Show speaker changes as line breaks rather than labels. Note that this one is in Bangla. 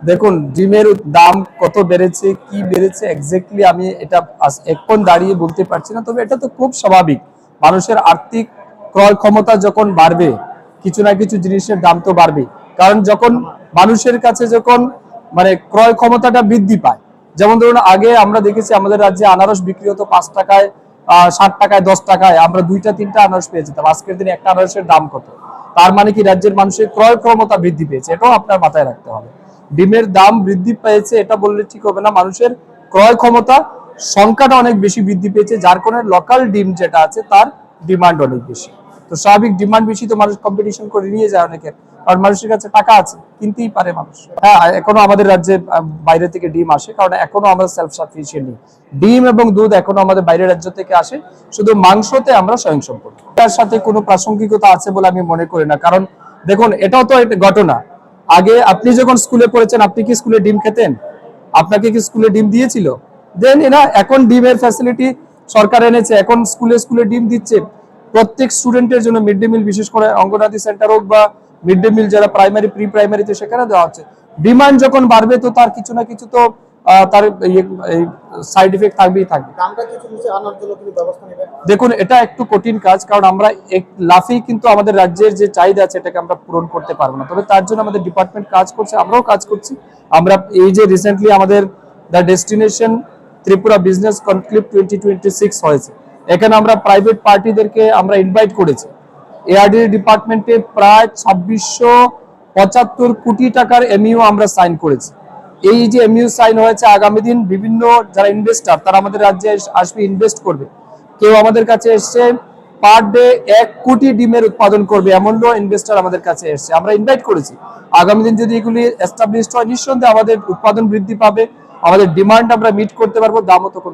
দেখুন, ডিমের দাম কত বেড়েছে, কি বেড়েছে এক্স্যাক্টলি আমি এটা এখন দাঁড়িয়ে বলতে পারছি না। তবে এটা তো খুব স্বাভাবিক, মানুষের আর্থিক ক্রয় ক্ষমতা যখন বাড়বে, কিছু না কিছু জিনিসের দাম তো বাড়বে। কারণ যখন মানুষের কাছে যখন মানে ক্রয় ক্ষমতাটা বৃদ্ধি পায়, যেমন ধরুন আগে আমরা দেখেছি আমাদের রাজ্যে আনারস বিক্রি হতো 5 টাকায়, 60 টাকায়, 10 টাকায় আমরা 2টা 3টা আনারস পেয়ে যেতাম। আজকের দিনে একটা আনারসের দাম কত? তার মানে কি রাজ্যের মানুষের ক্রয় ক্ষমতা বৃদ্ধি পেয়েছে, এটাও আপনার মাথায় রাখতে হবে। ডিমের দাম বৃদ্ধি পেয়েছে এটা বললে ঠিক হবে না, মানুষের ক্রয় ক্ষমতা সংখ্যাটা অনেক বেশি বৃদ্ধি পেয়েছে, যার কারণে লোকাল ডিম যেটা আছে তার ডিমান্ড অনেক বেশি। তো স্বাভাবিক, ডিমান্ড বেশি তো মানুষ কম্পিটিশন করে নিয়ে যায় অনেকের, কারণ মানুষের কাছে টাকা আছে, কিনতেই পারে মানুষ। হ্যাঁ, এখনো আমাদের রাজ্যে বাইরে থেকে ডিম আসে, কারণ এখনো আমরা সেলফ সাফিসিয়েন্ট নেই। ডিম এবং দুধ এখনো আমাদের বাইরের রাজ্য থেকে আসে, শুধু মাংসতে আমরা স্বয়ংসম্পূর্ণ। তার সাথে কোনো প্রাসঙ্গিকতা আছে বলে আমি মনে করি না, কারণ দেখুন এটাও তো একটা ঘটনা। আগে আপনি যখন স্কুলে পড়েছেন, আপনি কি স্কুলে ডিম খেতেন? আপনাকে কি স্কুলে ডিম দিয়েছিল? দেনই না। এখন ডিমের ফ্যাসিলিটি সরকার এনেছে, এখন স্কুলে স্কুলে ডিম দিচ্ছে প্রত্যেক স্টুডেন্টের জন্য। মিড ডে মিল, বিশেষ করে অঙ্গনাদি সেন্টার হোক বা মিড ডে মিল যারা প্রাইমারি প্রি প্রাইমারিতে, সেখানে দেওয়া হচ্ছে। ডিমান্ড যখন বাড়বে তো তার কিছু না কিছু তো তার সাইড ইফেক্ট থাকবেই থাকবে। দেখুন, এটা একটু কঠিন কাজ, কারণ আমরা এক লাফেই কিন্তু আমাদের রাজ্যের যে চাহিদা আছে এটাকে আমরা পূরণ করতে পারবো না। তবে তার জন্য আমাদের ডিপার্টমেন্ট কাজ করছে, আমরাও কাজ করছি। আমরা এই যে রিসেন্টলি আমাদের the destination Tripura business conclave 2026 হয়েছে, এখানে আমরা প্রাইভেট পার্টিদেরকে আমরা ইনভাইট করেছি। এআরডি ডিপার্টমেন্টে প্রায় 2675 কোটি টাকার এমইউ আমরা সাইন করেছি। এই যে এমইউ সাইন হয়েছে, আগামী দিন বিভিন্ন যারা ইনভেস্টর তারা আমাদের রাজ্যে আসবে, ইনভেস্ট করবে। কেউ আমাদের কাছে এসছে পার ডে 1 কোটি ডিমের উৎপাদন করবে, এমন ইনভেস্টর আমাদের কাছে এসছে, আমরা ইনভাইট করেছি। আগামী দিন যদি এগুলি এস্টাবলিশড হয়, নিঃসন্দেহে আমাদের উৎপাদন বৃদ্ধি পাবে, আমাদের ডিমান্ড আমরা মিট করতে পারবো, দামও তখন